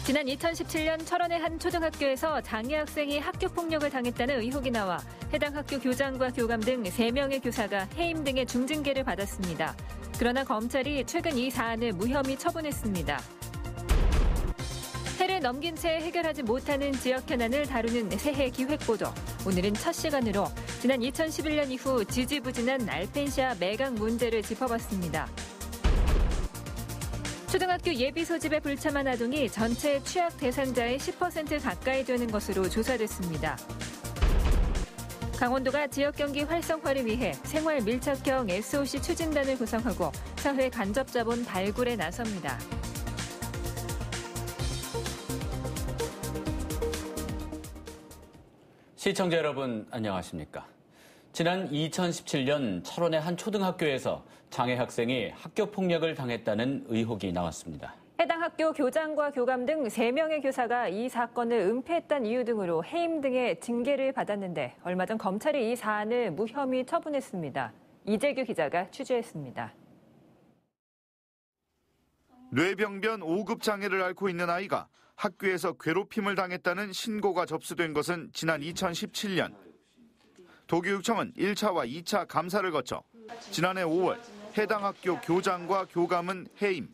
지난 2017년 철원의 한 초등학교에서 장애 학생이 학교 폭력을 당했다는 의혹이 나와 해당 학교 교장과 교감 등 3명의 교사가 해임 등의 중징계를 받았습니다. 그러나 검찰이 최근 이 사안을 무혐의 처분했습니다. 해를 넘긴 채 해결하지 못하는 지역 현안을 다루는 새해 기획보도. 오늘은 첫 시간으로 지난 2011년 이후 지지부진한 알펜시아 매각 문제를 짚어봤습니다. 초등학교 예비 소집에 불참한 아동이 전체 취약 대상자의 10% 가까이 되는 것으로 조사됐습니다. 강원도가 지역 경기 활성화를 위해 생활 밀착형 SOC 추진단을 구성하고 사회 간접 자본 발굴에 나섭니다. 시청자 여러분 안녕하십니까? 지난 2017년 철원의 한 초등학교에서 장애 학생이 학교 폭력을 당했다는 의혹이 나왔습니다. 해당 학교 교장과 교감 등 3명의 교사가 이 사건을 은폐했다는 이유 등으로 해임 등의 징계를 받았는데 얼마 전 검찰이 이 사안을 무혐의 처분했습니다. 이재규 기자가 취재했습니다. 뇌병변 5급 장애를 앓고 있는 아이가 학교에서 괴롭힘을 당했다는 신고가 접수된 것은 지난 2017년. 도교육청은 1차와 2차 감사를 거쳐 지난해 5월 해당 학교 교장과 교감은 해임,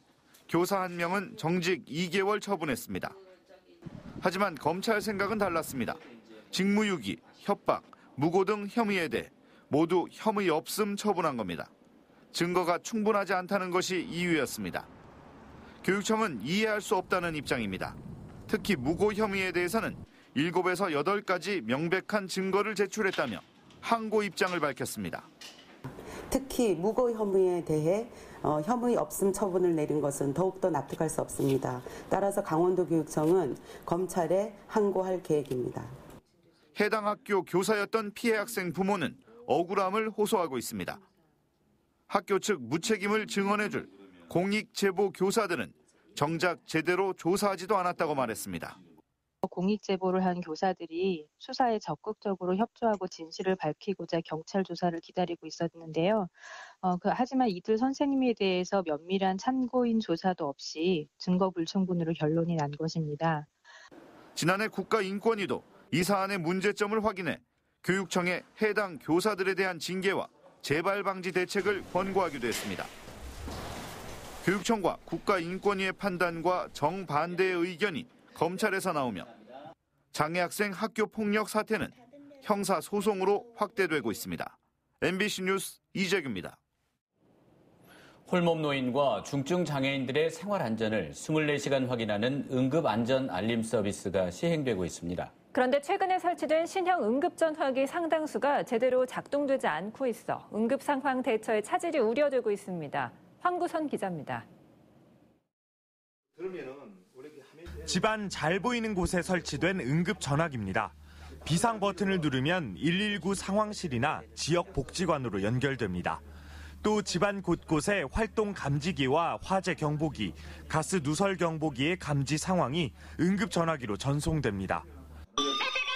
교사 1명은 정직 2개월 처분했습니다. 하지만 검찰 생각은 달랐습니다. 직무유기, 협박, 무고 등 혐의에 대해 모두 혐의 없음 처분한 겁니다. 증거가 충분하지 않다는 것이 이유였습니다. 교육청은 이해할 수 없다는 입장입니다. 특히 무고 혐의에 대해서는 7에서 8가지 명백한 증거를 제출했다며 항고 입장을 밝혔습니다. 특히 무고 혐의에 대해 혐의 없음 처분을 내린 것은 더욱더 납득할 수 없습니다. 따라서 강원도교육청은 검찰에 항고할 계획입니다. 해당 학교 교사였던 피해 학생 부모는 억울함을 호소하고 있습니다. 학교 측 무책임을 증언해줄 공익제보 교사들은 정작 제대로 조사하지도 않았다고 말했습니다. 공익제보를 한 교사들이 수사에 적극적으로 협조하고 진실을 밝히고자 경찰 조사를 기다리고 있었는데요. 하지만 이들 선생님에 대해서 면밀한 참고인 조사도 없이 증거 불충분으로 결론이 난 것입니다. 지난해 국가인권위도 이 사안의 문제점을 확인해 교육청에 해당 교사들에 대한 징계와 재발 방지 대책을 권고하기도 했습니다. 교육청과 국가인권위의 판단과 정반대의 의견이 검찰에서 나오며 장애 학생 학교 폭력 사태는 형사 소송으로 확대되고 있습니다. MBC 뉴스 이재규입니다. 홀몸 노인과 중증 장애인들의 생활 안전을 24시간 확인하는 응급 안전 알림 서비스가 시행되고 있습니다. 그런데 최근에 설치된 신형 응급 전화기 상당수가 제대로 작동되지 않고 있어 응급 상황 대처에 차질이 우려되고 있습니다. 황구선 기자입니다. 집안 잘 보이는 곳에 설치된 응급 전화기입니다. 비상 버튼을 누르면 119 상황실이나 지역 복지관으로 연결됩니다. 또 집안 곳곳에 활동 감지기와 화재 경보기, 가스 누설 경보기의 감지 상황이 응급 전화기로 전송됩니다. 화재가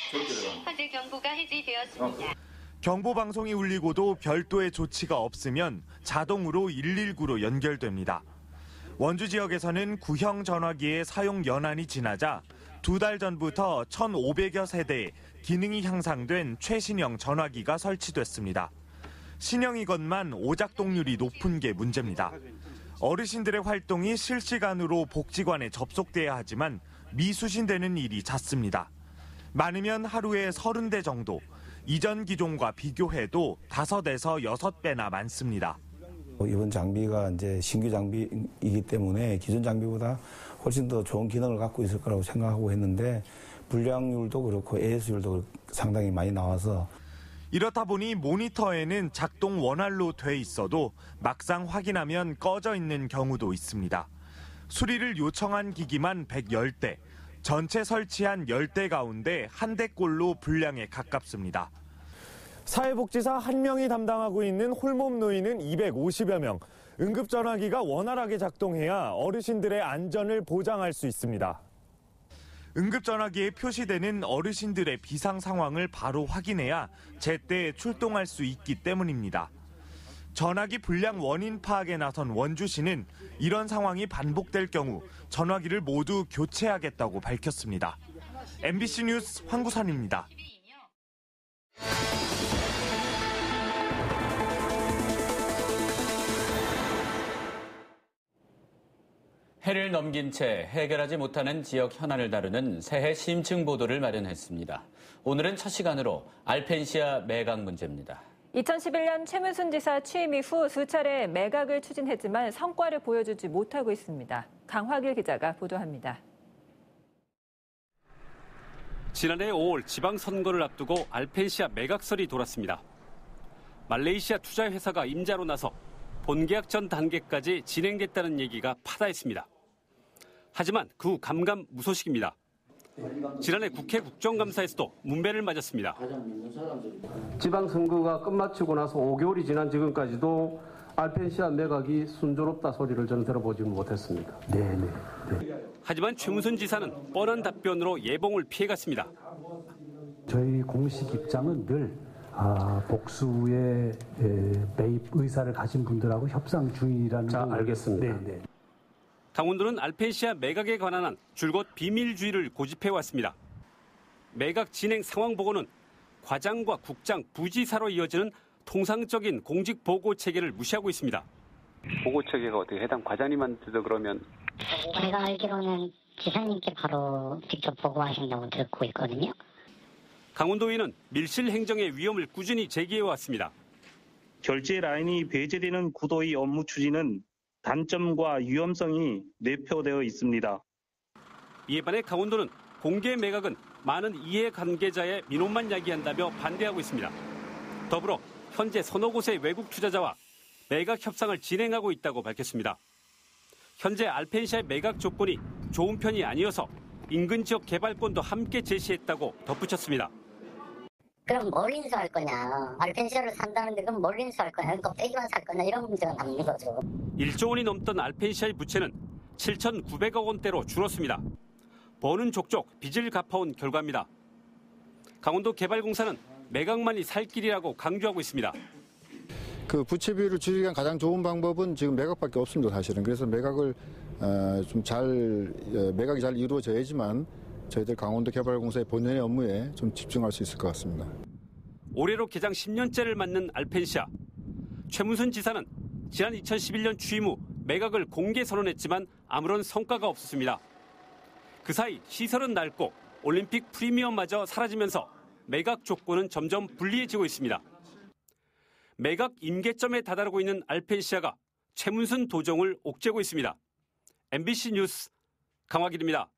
감지되었습니다. 화재 경보가 해제되었습니다. 경보 방송이 울리고도 별도의 조치가 없으면 자동으로 119로 연결됩니다. 원주 지역에서는 구형 전화기의 사용 연한이 지나자 2달 전부터 1,500여 세대에 기능이 향상된 최신형 전화기가 설치됐습니다. 신형이건만 오작동률이 높은 게 문제입니다. 어르신들의 활동이 실시간으로 복지관에 접속돼야 하지만 미수신되는 일이 잦습니다. 많으면 하루에 30대 정도, 이전 기종과 비교해도 5에서 6배나 많습니다. 이번 장비가 이제 신규 장비이기 때문에 기존 장비보다 훨씬 더 좋은 기능을 갖고 있을 거라고 생각하고 했는데 불량률도 그렇고 AS율도 상당히 많이 나와서 이렇다 보니 모니터에는 작동 원활로 돼 있어도 막상 확인하면 꺼져 있는 경우도 있습니다. 수리를 요청한 기기만 110대, 전체 설치한 10대 가운데 1대꼴로 불량에 가깝습니다. 사회복지사 1명이 담당하고 있는 홀몸 노인은 250여 명. 응급전화기가 원활하게 작동해야 어르신들의 안전을 보장할 수 있습니다. 응급전화기에 표시되는 어르신들의 비상 상황을 바로 확인해야 제때 출동할 수 있기 때문입니다. 전화기 불량 원인 파악에 나선 원주시는 이런 상황이 반복될 경우 전화기를 모두 교체하겠다고 밝혔습니다. MBC 뉴스 황구선입니다. 해를 넘긴 채 해결하지 못하는 지역 현안을 다루는 새해 심층 보도를 마련했습니다. 오늘은 첫 시간으로 알펜시아 매각 문제입니다. 2011년 최문순 지사 취임 이후 수차례 매각을 추진했지만 성과를 보여주지 못하고 있습니다. 강화길 기자가 보도합니다. 지난해 5월 지방선거를 앞두고 알펜시아 매각설이 돌았습니다. 말레이시아 투자회사가 임자로 나서 본계약 전 단계까지 진행됐다는 얘기가 파다했습니다. 하지만 그 후 감감무소식입니다. 지난해 국회 국정감사에서도 문매를 맞았습니다. 지방선거가 끝마치고 나서 5개월이 지난 지금까지도 알펜시아 매각이 순조롭다 소리를 저는 들어보지는 못했습니다. 네. 하지만 최문순 지사는 뻔한 답변으로 예봉을 피해갔습니다. 저희 공식 입장은 늘 복수의 매입 의사를 가진 분들하고 협상 중이라는 거. 알겠습니다. 네. 강원도는 알펜시아 매각에 관한 한 줄곧 비밀주의를 고집해왔습니다. 매각 진행 상황 보고는 과장과 국장, 부지사로 이어지는 통상적인 공직 보고 체계를 무시하고 있습니다. 보고 체계가 어떻게 해당 과장님한테도 그러면? 제가 알기로는 지사님께 바로 직접 보고하신다고 듣고 있거든요. 강원도의회는 밀실 행정의 위험을 꾸준히 제기해왔습니다. 결제 라인이 배제되는 구도의 업무 추진은 단점과 위험성이 내포되어 있습니다. 이에 반해 강원도는 공개 매각은 많은 이해관계자의 민원만 야기한다며 반대하고 있습니다. 더불어 현재 서너 곳의 외국 투자자와 매각 협상을 진행하고 있다고 밝혔습니다. 현재 알펜시아의 매각 조건이 좋은 편이 아니어서 인근 지역 개발권도 함께 제시했다고 덧붙였습니다. 그럼 뭘 인수할 거냐. 알펜시아를 산다는데 그럼 뭘 인수할 거냐. 껍데기만 살 거냐. 이런 문제가 남는 거죠. 1조 원이 넘던 알펜시아의 부채는 7,900억 원대로 줄었습니다. 버는 족족 빚을 갚아온 결과입니다. 강원도 개발공사는 매각만이 살 길이라고 강조하고 있습니다. 그 부채 비율을 줄이기 위한 가장 좋은 방법은 지금 매각밖에 없습니다, 사실은. 그래서 매각을 매각이 잘 이루어져야지만 저희들 강원도 개발공사의 본연의 업무에 좀 집중할 수 있을 것 같습니다. 올해로 개장 10년째를 맞는 알펜시아. 최문순 지사는 지난 2011년 취임 후 매각을 공개 선언했지만 아무런 성과가 없었습니다. 그 사이 시설은 낡고 올림픽 프리미엄마저 사라지면서 매각 조건은 점점 불리해지고 있습니다. 매각 임계점에 다다르고 있는 알펜시아가 최문순 도정을 옥죄고 있습니다. MBC 뉴스 강화길입니다.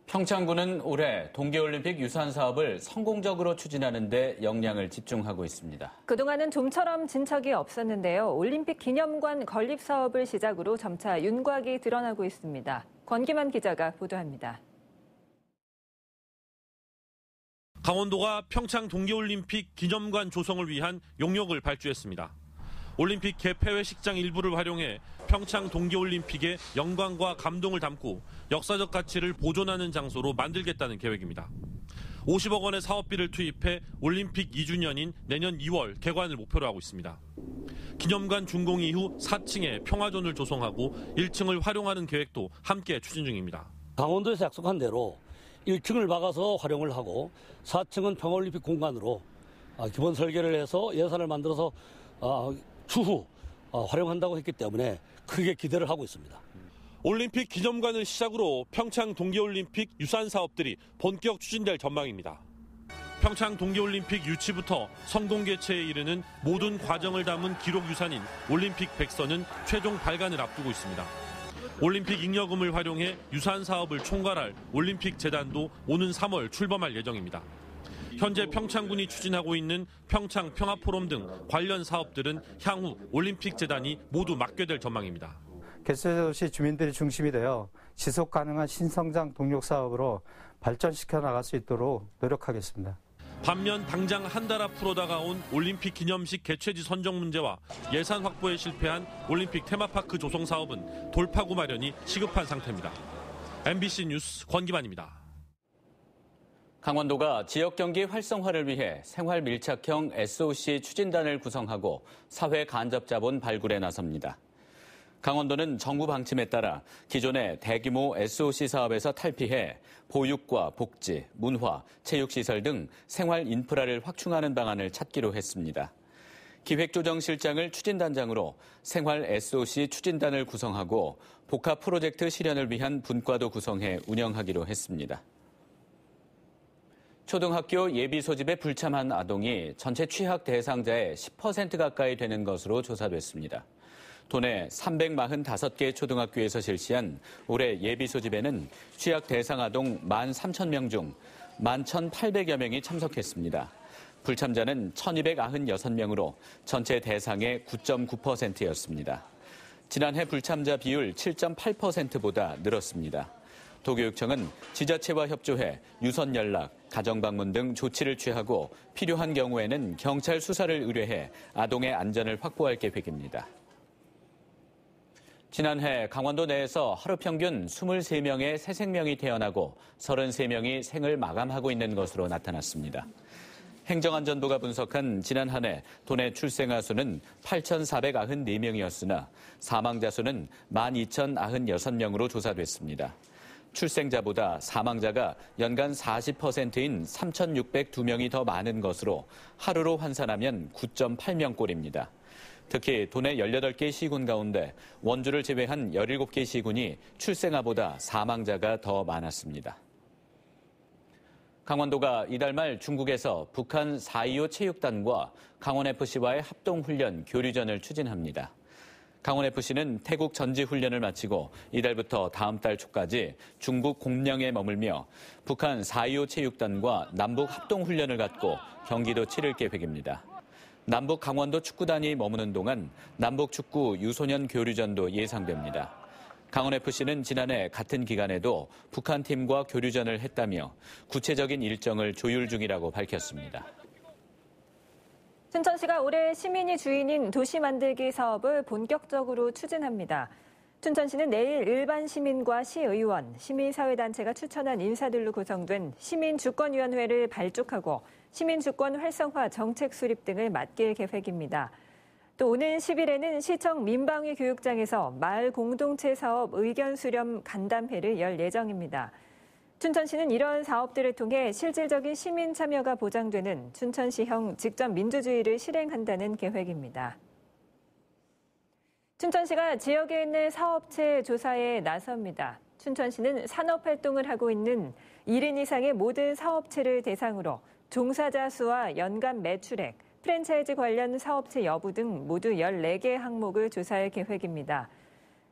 평창군은 올해 동계올림픽 유산 사업을 성공적으로 추진하는 데 역량을 집중하고 있습니다. 그동안은 좀처럼 진척이 없었는데요. 올림픽 기념관 건립 사업을 시작으로 점차 윤곽이 드러나고 있습니다. 권기만 기자가 보도합니다. 강원도가 평창 동계올림픽 기념관 조성을 위한 용역을 발주했습니다. 올림픽 개폐회식장 일부를 활용해 평창 동계올림픽의 영광과 감동을 담고 역사적 가치를 보존하는 장소로 만들겠다는 계획입니다. 50억 원의 사업비를 투입해 올림픽 2주년인 내년 2월 개관을 목표로 하고 있습니다. 기념관 준공 이후 4층에 평화존을 조성하고 1층을 활용하는 계획도 함께 추진 중입니다. 강원도에서 약속한 대로 1층을 막아서 활용을 하고 4층은 평화올림픽 공간으로 기본 설계를 해서 예산을 만들어서 추후 활용한다고 했기 때문에 크게 기대를 하고 있습니다. 올림픽 기념관을 시작으로 평창 동계올림픽 유산 사업들이 본격 추진될 전망입니다. 평창 동계올림픽 유치부터 성공 개최에 이르는 모든 과정을 담은 기록 유산인 올림픽 백서는 최종 발간을 앞두고 있습니다. 올림픽 잉여금을 활용해 유산 사업을 총괄할 올림픽 재단도 오는 3월 출범할 예정입니다. 현재 평창군이 추진하고 있는 평창 평화포럼 등 관련 사업들은 향후 올림픽 재단이 모두 맡게 될 전망입니다. 개최도시 주민들이 중심이 되어 지속 가능한 신성장 동력 사업으로 발전시켜 나갈 수 있도록 노력하겠습니다. 반면 당장 한 달 앞으로 다가온 올림픽 기념식 개최지 선정 문제와 예산 확보에 실패한 올림픽 테마파크 조성 사업은 돌파구 마련이 시급한 상태입니다. MBC 뉴스 권기만입니다. 강원도가 지역경기 활성화를 위해 생활 밀착형 SOC 추진단을 구성하고 사회 간접자본 발굴에 나섭니다. 강원도는 정부 방침에 따라 기존의 대규모 SOC 사업에서 탈피해 보육과 복지, 문화, 체육시설 등 생활 인프라를 확충하는 방안을 찾기로 했습니다. 기획조정실장을 추진단장으로 생활 SOC 추진단을 구성하고 복합 프로젝트 실현을 위한 분과도 구성해 운영하기로 했습니다. 초등학교 예비 소집에 불참한 아동이 전체 취학 대상자의 10% 가까이 되는 것으로 조사됐습니다. 도내 345개 초등학교에서 실시한 올해 예비 소집에는 취학 대상 아동 13,000명 중 11,800여 명이 참석했습니다. 불참자는 1,296명으로 전체 대상의 9.9%였습니다. 지난해 불참자 비율 7.8%보다 늘었습니다. 도교육청은 지자체와 협조해 유선 연락, 가정방문 등 조치를 취하고 필요한 경우에는 경찰 수사를 의뢰해 아동의 안전을 확보할 계획입니다. 지난해 강원도 내에서 하루 평균 23명의 새 생명이 태어나고 33명이 생을 마감하고 있는 것으로 나타났습니다. 행정안전부가 분석한 지난 한 해 도내 출생아 수는 8,494명이었으나 사망자 수는 12,096명으로 조사됐습니다. 출생자보다 사망자가 연간 40%인 3,602명이 더 많은 것으로 하루로 환산하면 9.8명꼴입니다. 특히 도내 18개 시군 가운데 원주를 제외한 17개 시군이 출생아보다 사망자가 더 많았습니다. 강원도가 이달 말 중국에서 북한 4.25 체육단과 강원FC와의 합동훈련 교류전을 추진합니다. 강원FC는 태국 전지훈련을 마치고 이달부터 다음 달 초까지 중국 공명에 머물며 북한 4.25 체육단과 남북 합동훈련을 갖고 경기도 치를 계획입니다. 남북 강원도 축구단이 머무는 동안 남북 축구 유소년 교류전도 예상됩니다. 강원FC는 지난해 같은 기간에도 북한 팀과 교류전을 했다며 구체적인 일정을 조율 중이라고 밝혔습니다. 춘천시가 올해 시민이 주인인 도시 만들기 사업을 본격적으로 추진합니다. 춘천시는 내일 일반 시민과 시의원, 시민사회단체가 추천한 인사들로 구성된 시민주권위원회를 발족하고 시민주권 활성화 정책 수립 등을 맡길 계획입니다. 또 오는 10일에는 시청 민방위 교육장에서 마을 공동체 사업 의견 수렴 간담회를 열 예정입니다. 춘천시는 이런 사업들을 통해 실질적인 시민 참여가 보장되는 춘천시형 직접 민주주의를 실행한다는 계획입니다. 춘천시가 지역에 있는 사업체 조사에 나섭니다. 춘천시는 산업활동을 하고 있는 1인 이상의 모든 사업체를 대상으로 종사자 수와 연간 매출액, 프랜차이즈 관련 사업체 여부 등 모두 14개 항목을 조사할 계획입니다.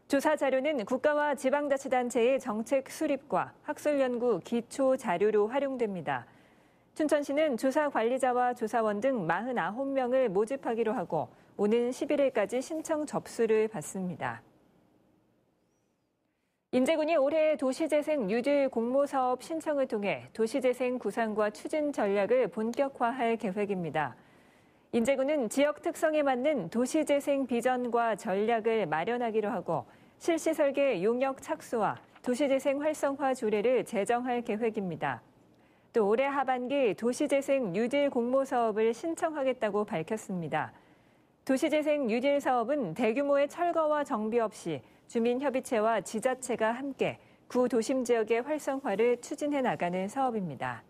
조사 자료는 국가와 지방자치단체의 정책 수립과 학술연구 기초 자료로 활용됩니다. 춘천시는 조사 관리자와 조사원 등 49명을 모집하기로 하고 오는 11일까지 신청 접수를 받습니다. 인제군이 올해 도시재생 뉴딜 공모사업 신청을 통해 도시재생 구상과 추진 전략을 본격화할 계획입니다. 인제군은 지역 특성에 맞는 도시재생 비전과 전략을 마련하기로 하고 실시 설계 용역 착수와 도시재생 활성화 조례를 제정할 계획입니다. 또 올해 하반기 도시재생 뉴딜 공모사업을 신청하겠다고 밝혔습니다. 도시재생 뉴딜 사업은 대규모의 철거와 정비 없이 주민협의체와 지자체가 함께 구 도심 지역의 활성화를 추진해 나가는 사업입니다.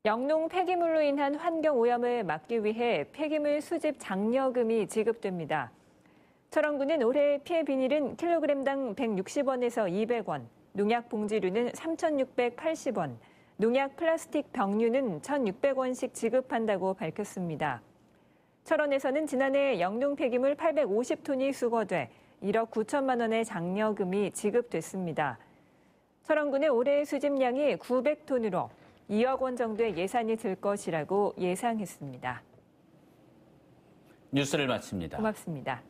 영농 폐기물로 인한 환경오염을 막기 위해 폐기물 수집 장려금이 지급됩니다. 철원구는 올해 피해 비닐은 킬로그램당 160원에서 200원, 농약 봉지류는 3,680원, 농약 플라스틱 병류는 1,600원씩 지급한다고 밝혔습니다. 철원에서는 지난해 영농 폐기물 850톤이 수거돼 1억 9천만 원의 장려금이 지급됐습니다. 철원군의 올해 수집량이 900톤으로 2억 원 정도의 예산이 들 것이라고 예상했습니다. 뉴스를 마칩니다. 고맙습니다.